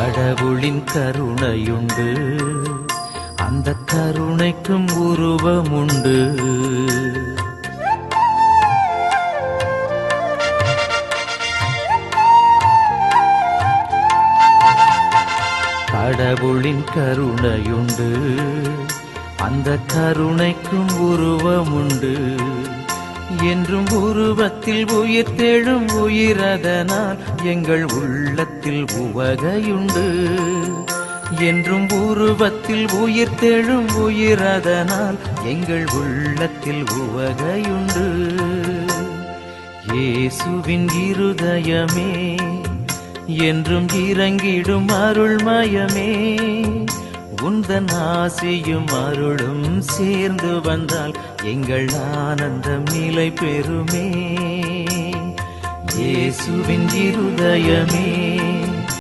கடவுளின் கருணையுண்டு, அந்த கருணைக்கும் உருவமுண்டு. கடவுளின் கருணையுண்டு, அந்த கருணைக்கும் உருவமுண்டு. என்றும் உருவத்தில் உயிர் தேழும் உயிரதனால் எங்கள் உள்ளத்தில் உவகையுண்டு. என்றும் உருவத்தில் உயிர் தேழும் உயிரதனால் எங்கள் உள்ளத்தில் உவகையுண்டு. இயேசுவின் இருதயமே, என்றும் இறங்கிடும் அருள்மயமே, உந்தன் ஆசியும் அருளும் சேர்ந்து வந்தால் எங்கள் ஆனந்தம் நிலை பெறுமே. இயேசுவின் இருதயமே,